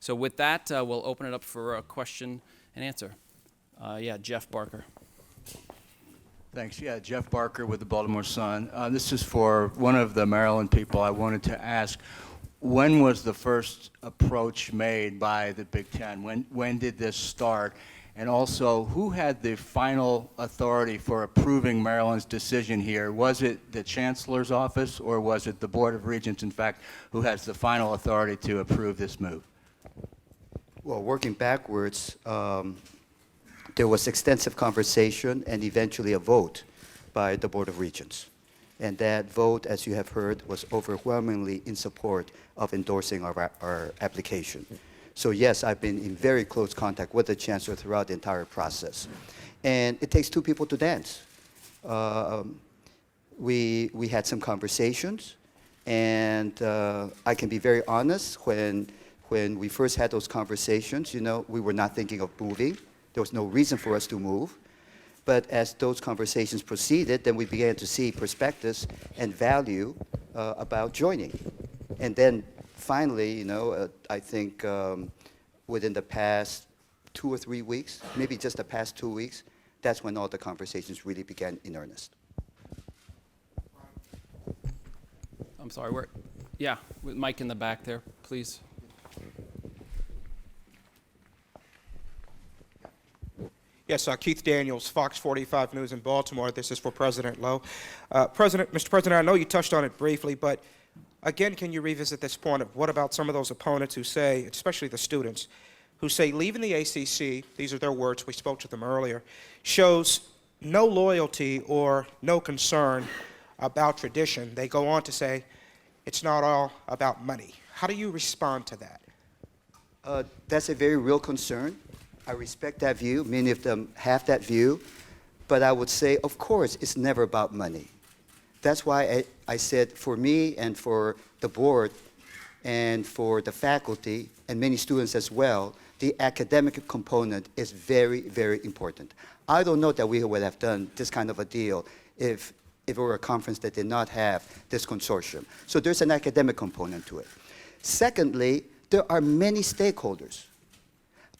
So with that, we'll open it up for a question and answer. Jeff Barker. Thanks. Yeah, Jeff Barker with the Baltimore Sun. This is for one of the Maryland people. I wanted to ask, when was the first approach made by the Big Ten? When did this start? And also, who had the final authority for approving Maryland's decision here? Was it the Chancellor's office, or was it the Board of Regents, in fact, who has the final authority to approve this move? Well, working backwards, there was extensive conversation and eventually a vote by the Board of Regents. And that vote, as you have heard, was overwhelmingly in support of endorsing our application. So yes, I've been in very close contact with the Chancellor throughout the entire process. And it takes two people to dance. We had some conversations, and I can be very honest, when we first had those conversations, we were not thinking of moving. There was no reason for us to move. But as those conversations proceeded, then we began to see perspectives and value about joining. And then finally, I think within the past 2 or 3 weeks, maybe just the past 2 weeks, that's when all the conversations really began in earnest. I'm sorry, with Mike in the back there, please. Yes, Keith Daniels, Fox 45 News in Baltimore. This is for President Lowe. Mr. President, I know you touched on it briefly, but again, can you revisit this point of what about some of those opponents who say, especially the students, who say leaving the ACC, these are their words, we spoke to them earlier, shows no loyalty or no concern about tradition. They go on to say it's not all about money. How do you respond to that? That's a very real concern. I respect that view. Many of them have that view. But I would say, of course, it's never about money. That's why I said for me and for the board and for the faculty and many students as well, the academic component is very, very important. I don't know that we would have done this kind of a deal if it were a conference that did not have this consortium. So there's an academic component to it. Secondly, there are many stakeholders.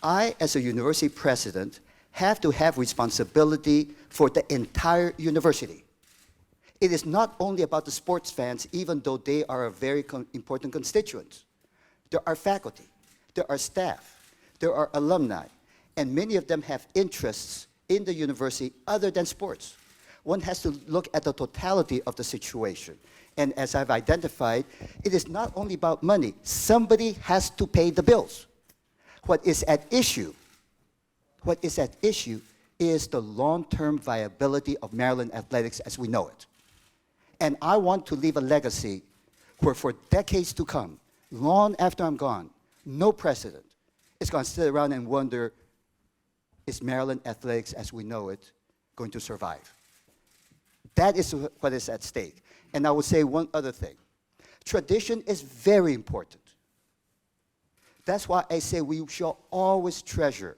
I, as a university president, have to have responsibility for the entire university. It is not only about the sports fans, even though they are a very important constituent. There are faculty, there are staff, there are alumni, and many of them have interests in the university other than sports. One has to look at the totality of the situation. And as I've identified, it is not only about money. Somebody has to pay the bills. What is at issue is the long-term viability of Maryland athletics as we know it. And I want to leave a legacy where for decades to come, long after I'm gone, no president is going to sit around and wonder, is Maryland athletics as we know it going to survive? That is what is at stake. And I will say one other thing. Tradition is very important. That's why I say we shall always treasure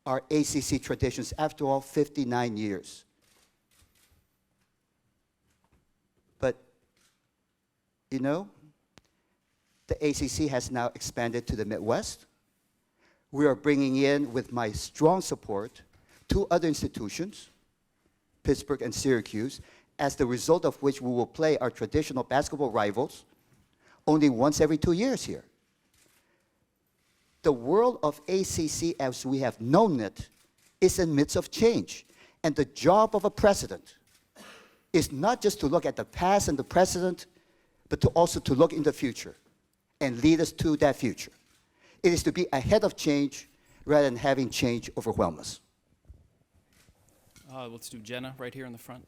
our ACC traditions. After all, 59 years. But, the ACC has now expanded to the Midwest. We are bringing in, with my strong support, 2 other institutions, Pittsburgh and Syracuse, as the result of which we will play our traditional basketball rivals only once every 2 years here. The world of ACC as we have known it is in the midst of change. And the job of a president is not just to look at the past and the present, but also to look in the future and lead us to that future. It is to be ahead of change rather than having change overwhelm us. Let's do Jenna right here in the front.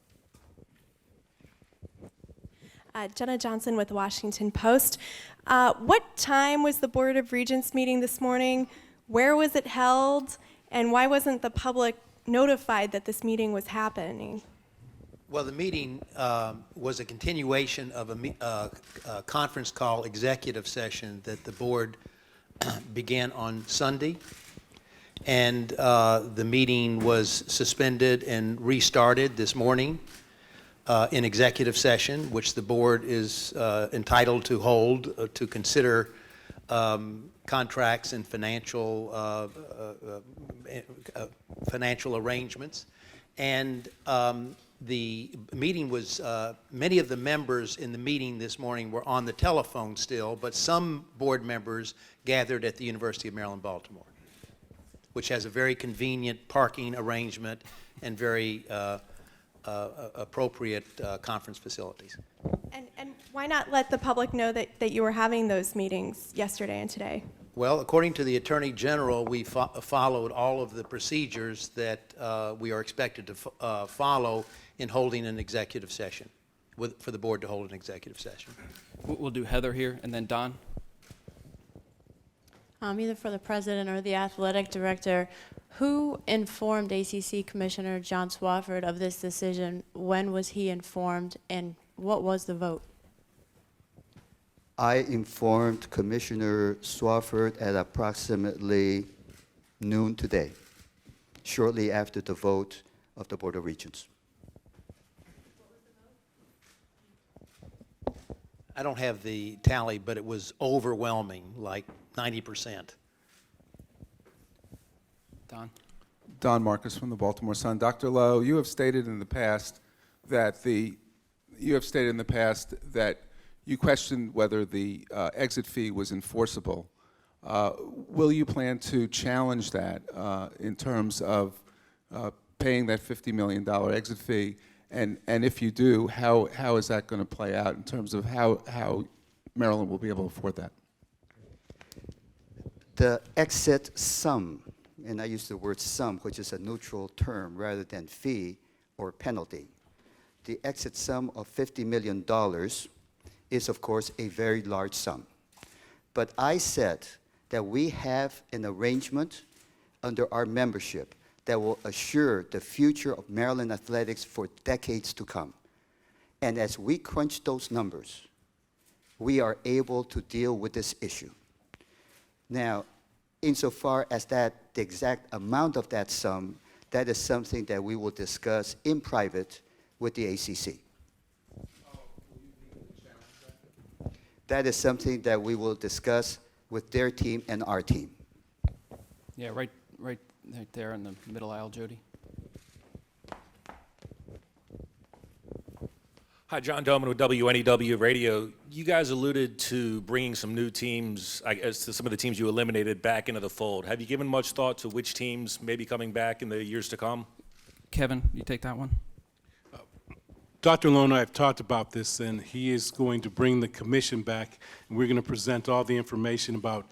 Jenna Johnson with the Washington Post. What time was the Board of Regents meeting this morning? Where was it held? And why wasn't the public notified that this meeting was happening? Well, the meeting was a continuation of a conference call executive session that the board began on Sunday. And the meeting was suspended and restarted this morning in executive session, which the board is entitled to hold to consider contracts and financial arrangements. And the meeting was, many of the members in the meeting this morning were on the telephone still, but some board members gathered at the University of Maryland, Baltimore, which has a very convenient parking arrangement and very appropriate conference facilities. And why not let the public know that you were having those meetings yesterday and today? Well, according to the Attorney General, we followed all of the procedures that we are expected to follow in holding an executive session, for the board to hold an executive session. We'll do Heather here, and then Don. Either for the president or the athletic director, who informed ACC Commissioner John Swafford of this decision? When was he informed, and what was the vote? I informed Commissioner Swafford at approximately noon today, shortly after the vote of the Board of Regents. I don't have the tally, but it was overwhelming, like 90%. Don. Don Markus from the Baltimore Sun. Dr. Lowe, you have stated in the past that you questioned whether the exit fee was enforceable. Will you plan to challenge that in terms of paying that $50 million exit fee? And if you do, how is that going to play out in terms of how Maryland will be able to afford that? The exit sum, and I use the word sum, which is a neutral term rather than fee or penalty. The exit sum of $50 million is, of course, a very large sum. But I said that we have an arrangement under our membership that will assure the future of Maryland athletics for decades to come. And as we crunch those numbers, we are able to deal with this issue. Now, insofar as the exact amount of that sum, that is something that we will discuss in private with the ACC. That is something that we will discuss with their team and our team. Yeah, right there in the middle aisle, Jody. Hi, John Doman with WNEW Radio. You guys alluded to bringing some new teams, I guess, to some of the teams you eliminated back into the fold. Have you given much thought to which teams may be coming back in the years to come? Kevin, you take that one. Dr. Lowe and I have talked about this, and he is going to bring the commission back, and we're going to present all the information about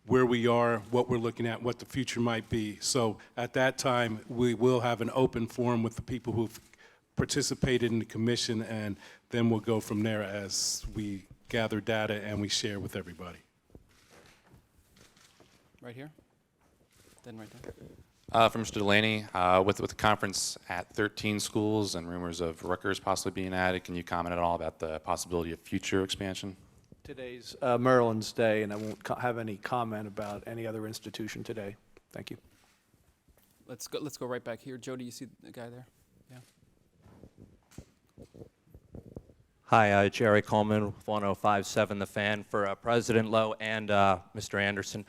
where we are, what we're looking at, what the future might be. So at that time, we will have an open forum with the people who've participated in the commission, and then we'll go from there as we gather data and we share with everybody. Right here. Then right there. From Mr. Delany, with the conference at 13 schools and rumors of Rutgers possibly being added, can you comment at all about the possibility of future expansion? Today's Maryland's Day, and I won't have any comment about any other institution today. Thank you. Let's go right back here. Jody, you see the guy there? Yeah. Hi, Jerry Coleman with 105.7 The Fan for President Lowe and Mr. Anderson.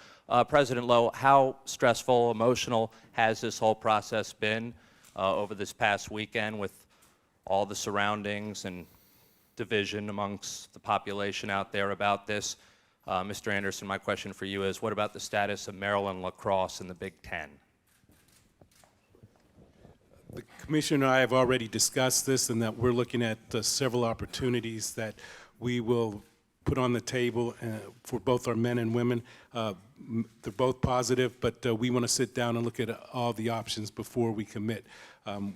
President Lowe, how stressful, emotional has this whole process been over this past weekend with all the surroundings and division amongst the population out there about this? Mr. Anderson, my question for you is, what about the status of Maryland lacrosse in the Big Ten? The Commissioner and I have already discussed this, and that we're looking at several opportunities that we will put on the table for both our men and women. They're both positive, but we want to sit down and look at all the options before we commit.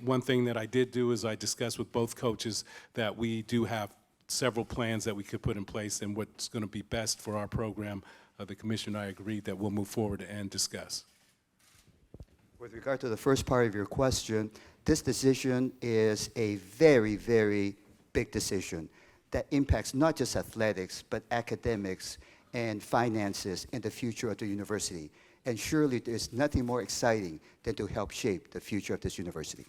One thing that I did do is I discussed with both coaches that we do have several plans that we could put in place and what's going to be best for our program. The Commissioner and I agreed that we'll move forward and discuss. With regard to the first part of your question, this decision is a very, very big decision that impacts not just athletics, but academics and finances and the future of the university. And surely there's nothing more exciting than to help shape the future of this university.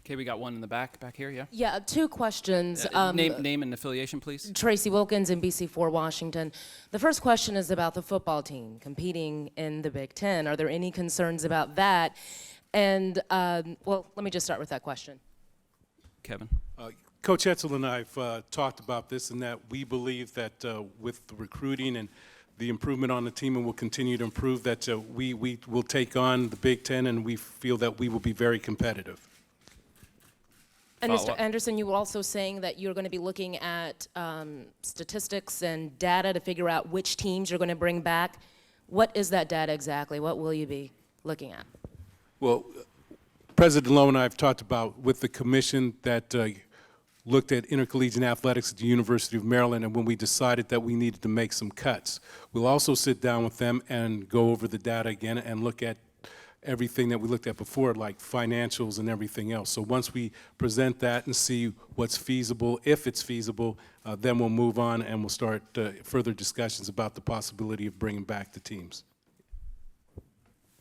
Okay, we got one in the back here, yeah? Yeah, two questions. Name and affiliation, please. Tracy Wilkins in BC4 Washington. The first question is about the football team competing in the Big Ten. Are there any concerns about that? And, well, let me just start with that question. Kevin. Coach Etzel and I have talked about this, and that we believe that with the recruiting and the improvement on the team, and will continue to improve, that we will take on the Big Ten, and we feel that we will be very competitive. And Mr. Anderson, you were also saying that you're going to be looking at statistics and data to figure out which teams you're going to bring back. What is that data exactly? What will you be looking at? Well, President Lowe and I have talked about with the commission that looked at intercollegiate athletics at the University of Maryland, and when we decided that we needed to make some cuts. We'll also sit down with them and go over the data again and look at everything that we looked at before, like financials and everything else. So once we present that and see what's feasible, if it's feasible, then we'll move on and we'll start further discussions about the possibility of bringing back the teams.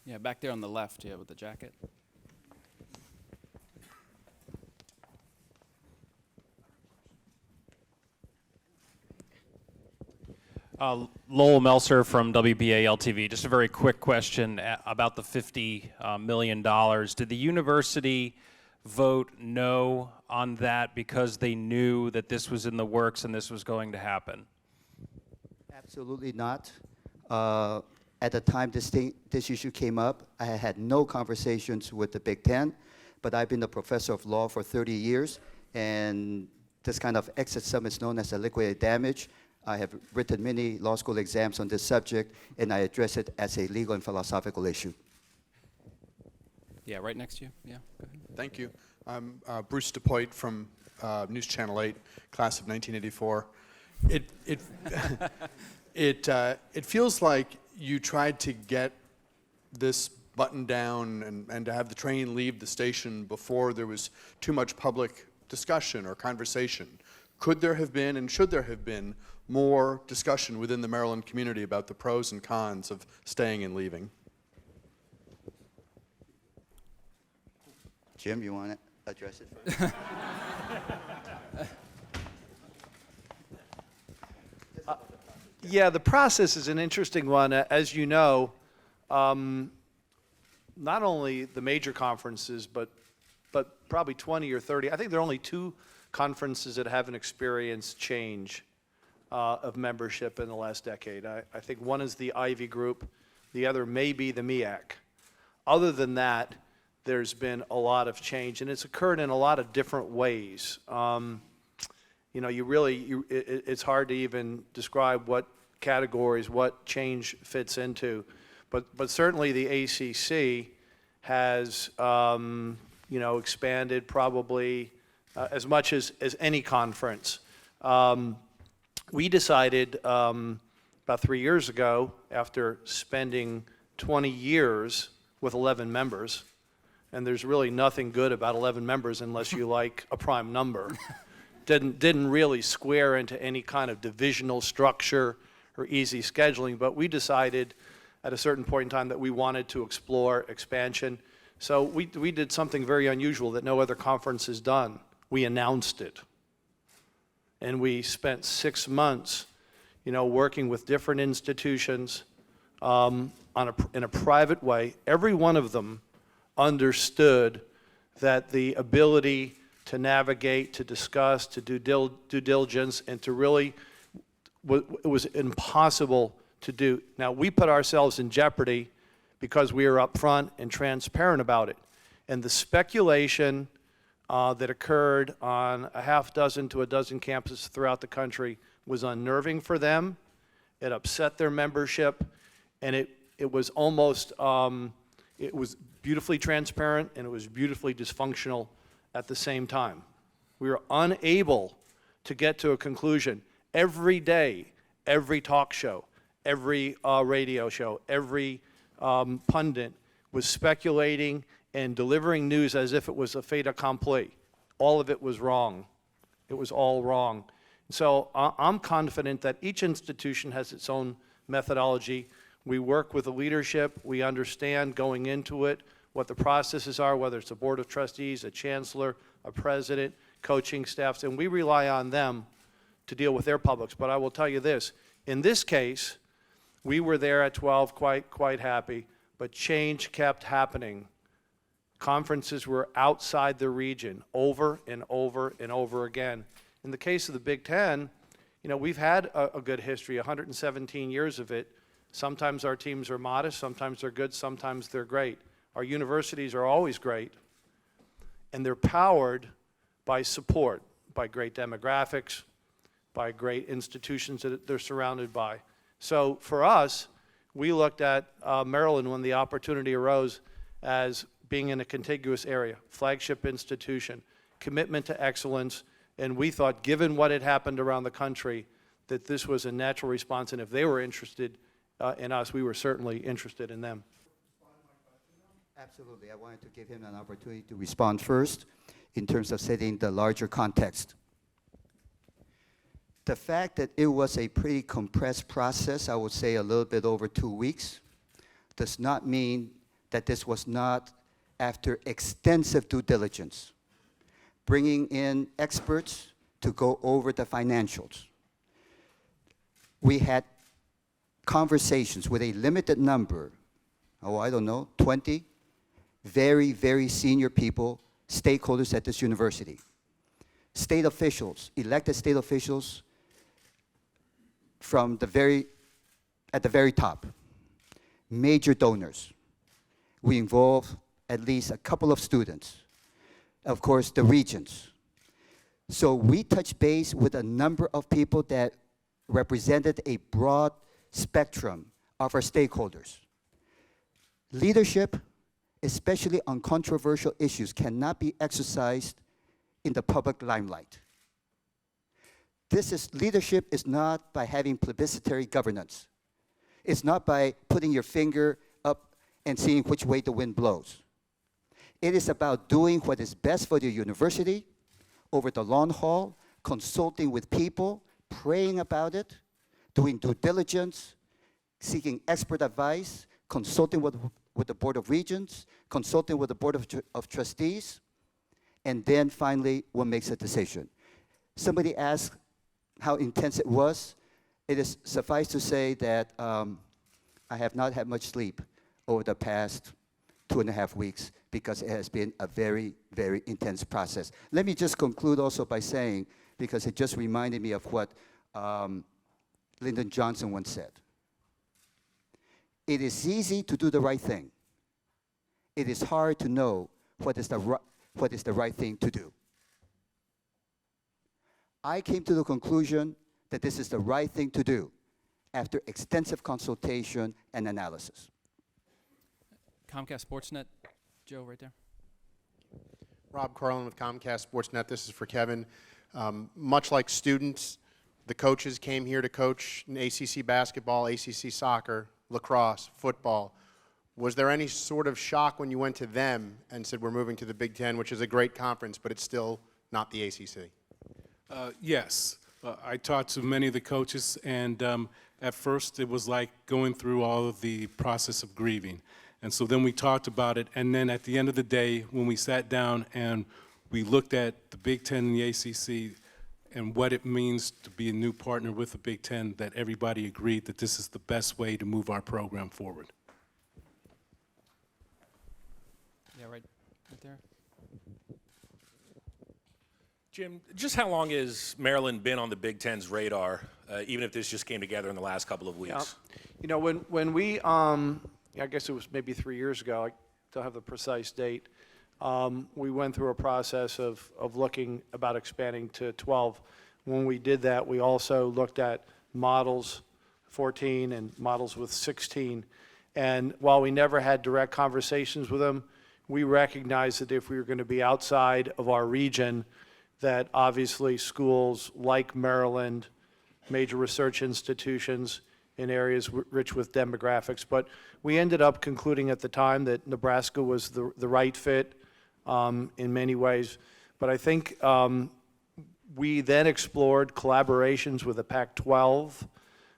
Yeah, back there on the left, yeah, with the jacket. Lowell Melser from WBALTV. Just a very quick question about the $50 million. Did the university vote no on that because they knew that this was in the works and this was going to happen? Absolutely not. At the time this issue came up, I had no conversations with the Big Ten, but I've been a professor of law for 30 years, and this kind of excess sum is known as a liquidated damage. I have written many law school exams on this subject, and I address it as a legal and philosophical issue. Yeah, right next to you. Yeah, go ahead. Thank you. I'm Bruce DePoit from News Channel 8, class of 1984. It feels like you tried to get this buttoned down and to have the train leave the station before there was too much public discussion or conversation. Could there have been, and should there have been, more discussion within the Maryland community about the pros and cons of staying and leaving? Jim, you want to address it first? Yeah, the process is an interesting one. As you know, not only the major conferences, but probably 20 or 30. I think there are only 2 conferences that haven't experienced change of membership in the last decade. I think one is the Ivy Group, the other may be the MEAC. Other than that, there's been a lot of change, and it's occurred in a lot of different ways. You know, it's hard to even describe what categories, what change fits into, but certainly the ACC has, you know, expanded probably as much as any conference. We decided about 3 years ago, after spending 20 years with 11 members, and there's really nothing good about 11 members unless you like a prime number, didn't really square into any kind of divisional structure or easy scheduling, but we decided at a certain point in time that we wanted to explore expansion. So we did something very unusual that no other conference has done. We announced it. And we spent 6 months, you know, working with different institutions in a private way. Every one of them understood that the ability to navigate, to discuss, to do due diligence, and to really, it was impossible to do. Now, we put ourselves in jeopardy because we were upfront and transparent about it. And the speculation that occurred on a half dozen to a dozen campuses throughout the country was unnerving for them. It upset their membership, and it was almost, it was beautifully transparent and it was beautifully dysfunctional at the same time. We were unable to get to a conclusion. Every day, every talk show, every radio show, every pundit was speculating and delivering news as if it was a fait accompli. All of it was wrong. It was all wrong. So I'm confident that each institution has its own methodology. We work with the leadership. We understand going into it what the processes are, whether it's a board of trustees, a chancellor, a president, coaching staffs, and we rely on them to deal with their publics. But I will tell you this, in this case, we were there at 12 quite happy, but change kept happening. Conferences were outside the region over and over and over again. In the case of the Big Ten, you know, we've had a good history, 117 years of it. Sometimes our teams are modest, sometimes they're good, sometimes they're great. Our universities are always great, and they're powered by support, by great demographics, by great institutions that they're surrounded by. So for us, we looked at Maryland when the opportunity arose as being in a contiguous area, flagship institution, commitment to excellence, and we thought, given what had happened around the country, that this was a natural response, and if they were interested in us, we were certainly interested in them. Absolutely. I wanted to give him an opportunity to respond first in terms of setting the larger context. The fact that it was a pretty compressed process, I would say a little bit over 2 weeks, does not mean that this was not after extensive due diligence, bringing in experts to go over the financials. We had conversations with a limited number, 20, very, very senior people, stakeholders at this university. State officials, elected state officials from at the very top. Major donors. We involve at least a couple of students. Of course, the regents. So we touched base with a number of people that represented a broad spectrum of our stakeholders. Leadership, especially on controversial issues, cannot be exercised in the public limelight. Leadership is not by having plebiscitary governance. It's not by putting your finger up and seeing which way the wind blows. It is about doing what is best for the university over the long haul, consulting with people, praying about it, doing due diligence, seeking expert advice, consulting with the Board of Regents, consulting with the Board of Trustees, and then finally one makes a decision. Somebody asked how intense it was. It is suffice to say that I have not had much sleep over the past 2.5 weeks because it has been a very, very intense process. Let me just conclude also by saying, because it just reminded me of what Lyndon Johnson once said. It is easy to do the right thing. It is hard to know what is the right thing to do. I came to the conclusion that this is the right thing to do after extensive consultation and analysis. Comcast Sportsnet, Joe, right there. Rob Carlin with Comcast Sportsnet. This is for Kevin. Much like students, the coaches came here to coach in ACC basketball, ACC soccer, lacrosse, football. Was there any sort of shock when you went to them and said, we're moving to the Big Ten, which is a great conference, but it's still not the ACC? Yes. I talked to many of the coaches, and at first it was like going through all of the process of grieving. And so then we talked about it, and then at the end of the day, when we sat down and we looked at the Big Ten and the ACC and what it means to be a new partner with the Big Ten, that everybody agreed that this is the best way to move our program forward. Yeah, right there. Jim, just how long has Maryland been on the Big Ten's radar, even if this just came together in the last couple of weeks? Yeah. You know, when we, I guess it was maybe 3 years ago, I don't have the precise date, we went through a process of looking about expanding to 12. When we did that, we also looked at models 14 and models with 16. And while we never had direct conversations with them, we recognized that if we were going to be outside of our region, that obviously schools like Maryland, major research institutions in areas rich with demographics. But we ended up concluding at the time that Nebraska was the right fit in many ways. But I think we then explored collaborations with the Pac-12.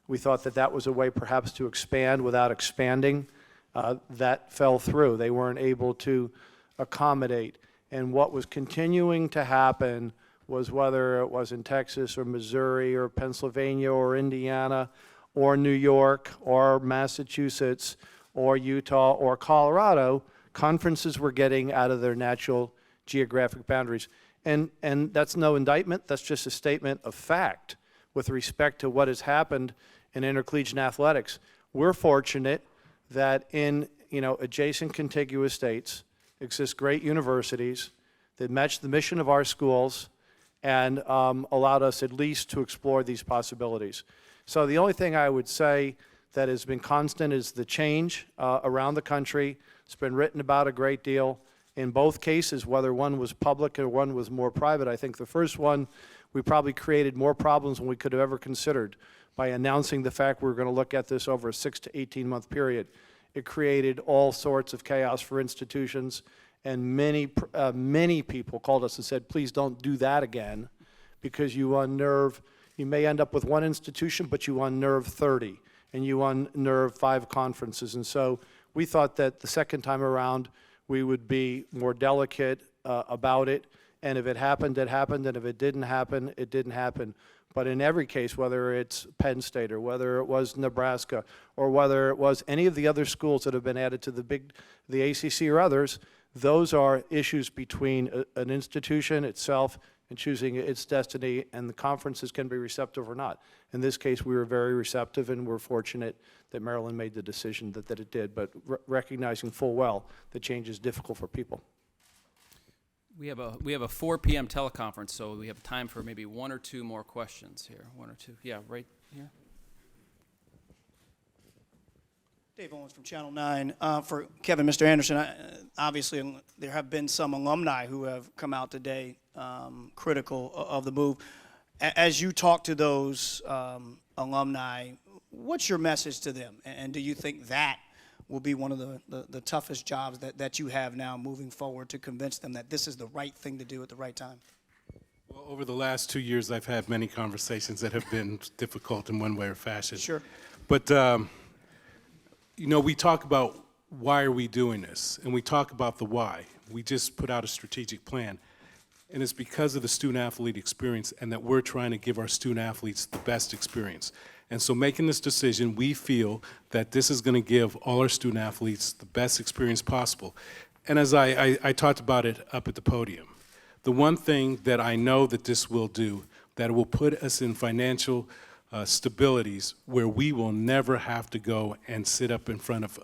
We thought that that was a way perhaps to expand without expanding. that fell through. They weren't able to accommodate. And what was continuing to happen was, whether it was in Texas or Missouri or Pennsylvania or Indiana or New York or Massachusetts or Utah or Colorado, conferences were getting out of their natural geographic boundaries. And that's no indictment, that's just a statement of fact with respect to what has happened in intercollegiate athletics. We're fortunate that in adjacent contiguous states exist great universities that match the mission of our schools and allowed us at least to explore these possibilities. So the only thing I would say that has been constant is the change around the country. It's been written about a great deal. In both cases, whether one was public or one was more private, I think the first one, we probably created more problems than we could have ever considered by announcing the fact we were going to look at this over a 6 to 18-month period. It created all sorts of chaos for institutions, and many people called us and said, please don't do that again, because you may end up with one institution, but you unnerve 30, and you unnerve 5 conferences. And so we thought that the second time around, we would be more delicate about it, and if it happened, it happened, and if it didn't happen, it didn't happen. But in every case, whether it's Penn State or whether it was Nebraska or whether it was any of the other schools that have been added to the ACC or others, those are issues between an institution itself and choosing its destiny, and the conferences can be receptive or not. In this case, we were very receptive, and we're fortunate that Maryland made the decision that it did, but recognizing full well the change is difficult for people. We have a 4 p.m. teleconference, so we have time for maybe 1 or 2 more questions here. 1 or 2. Yeah, right here. Dave Owens from Channel 9. For Kevin, Mr. Anderson, obviously there have been some alumni who have come out today critical of the move. As you talk to those alumni, what's your message to them? And do you think that will be one of the toughest jobs that you have now moving forward, to convince them that this is the right thing to do at the right time? Well, over the last 2 years, I've had many conversations that have been difficult in one way or fashion. Sure. But, we talk about why are we doing this, and we talk about the why. We just put out a strategic plan, and it's because of the student-athlete experience, and that we're trying to give our student-athletes the best experience. And so making this decision, we feel that this is going to give all our student-athletes the best experience possible. And as I talked about it up at the podium, the one thing that I know that this will do, that it will put us in financial stabilities where we will never have to go and sit up in front of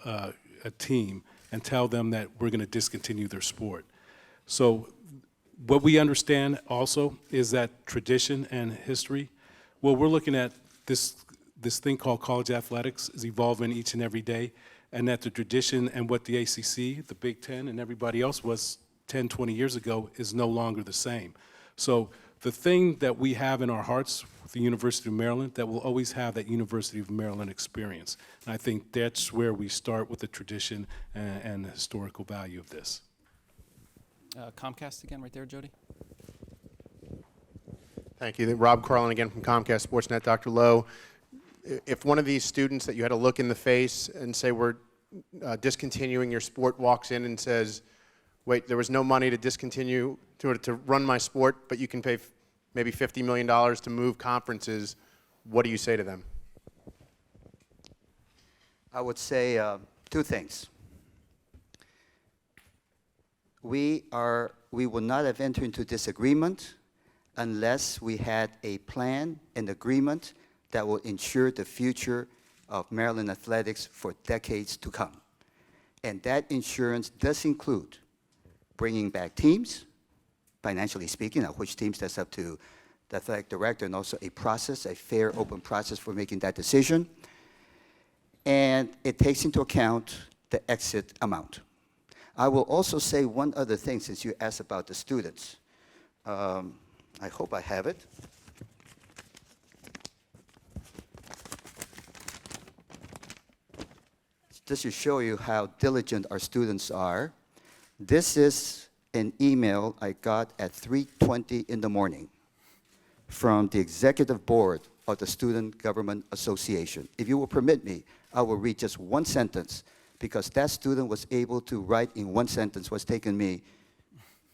a team and tell them that we're going to discontinue their sport. So what we understand also is that tradition and history, well, we're looking at this thing called college athletics is evolving each and every day, and that the tradition and what the ACC, the Big Ten, and everybody else was 10, 20 years ago is no longer the same. So the thing that we have in our hearts with the University of Maryland, that will always have that University of Maryland experience. And I think that's where we start with the tradition and the historical value of this. Comcast again, right there, Jody. Thank you. Rob Carlin again from Comcast Sportsnet. Dr. Lowe, if one of these students that you had to look in the face and say we're discontinuing your sport walks in and says, wait, there was no money to discontinue, to run my sport, but you can pay maybe $50 million to move conferences, what do you say to them? I would say 2 things. We would not have entered into disagreement unless we had a plan and agreement that will ensure the future of Maryland athletics for decades to come. And that insurance does include bringing back teams, financially speaking, now which teams, that's up to the athletic director, and also a process, a fair, open process for making that decision. And it takes into account the exit amount. I will also say one other thing, since you asked about the students. I hope I have it. This should show you how diligent our students are. This is an email I got at 3:20 in the morning from the executive board of the Student Government Association. If you will permit me, I will read just one sentence because that student was able to write in one sentence what's taken me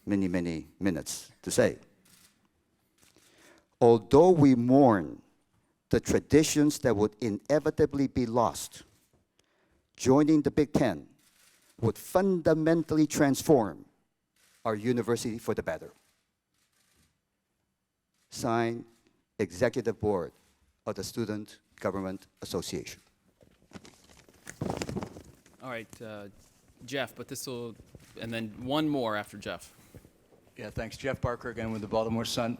many, many minutes to say. Although we mourn the traditions that would inevitably be lost, joining the Big Ten would fundamentally transform our university for the better. Signed, Executive Board of the Student Government Association. All right, Jeff, but this will, and then one more after Jeff. Yeah, thanks. Jeff Barker again with the Baltimore Sun.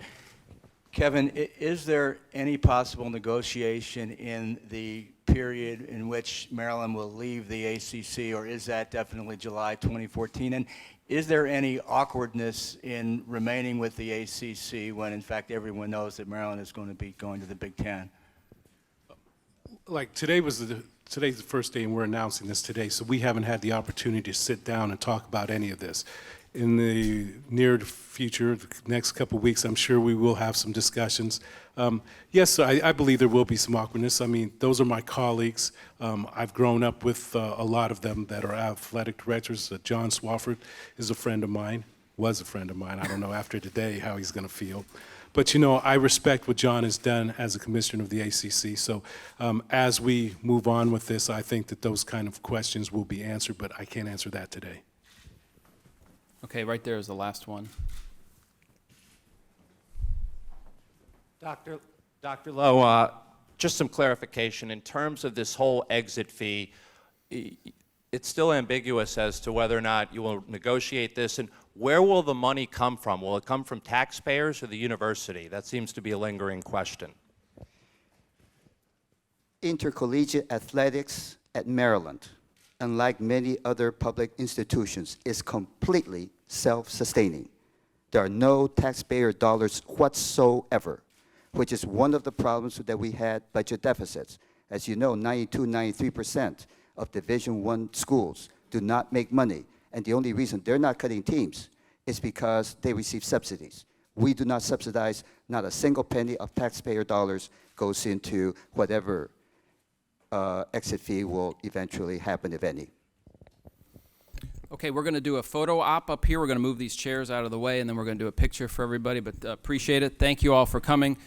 Kevin, is there any possible negotiation in the period in which Maryland will leave the ACC, or is that definitely July 2014? And is there any awkwardness in remaining with the ACC when, in fact, everyone knows that Maryland is going to be going to the Big Ten? Like today's the first day, and we're announcing this today, so we haven't had the opportunity to sit down and talk about any of this. In the near future, the next couple of weeks, I'm sure we will have some discussions. Yes, I believe there will be some awkwardness. I mean, those are my colleagues. I've grown up with a lot of them that are athletic directors. John Swafford is a friend of mine, was a friend of mine. I don't know after today how he's going to feel. But, you know, I respect what John has done as a commissioner of the ACC. So as we move on with this, I think that those kind of questions will be answered, but I can't answer that today. Okay, right there is the last one. Dr. Lowe, just some clarification. In terms of this whole exit fee, it's still ambiguous as to whether or not you will negotiate this, and where will the money come from? Will it come from taxpayers or the university? That seems to be a lingering question. Intercollegiate athletics at Maryland, unlike many other public institutions, is completely self-sustaining. There are no taxpayer dollars whatsoever, which is one of the problems that we had budget deficits. As you know, 92, 93% of Division I schools do not make money, and the only reason they're not cutting teams is because they receive subsidies. We do not subsidize. Not a single penny of taxpayer dollars goes into whatever exit fee will eventually happen, if any. Okay, we're going to do a photo op up here. We're going to move these chairs out of the way, and then we're going to do a picture for everybody, but appreciate it. Thank you all for coming.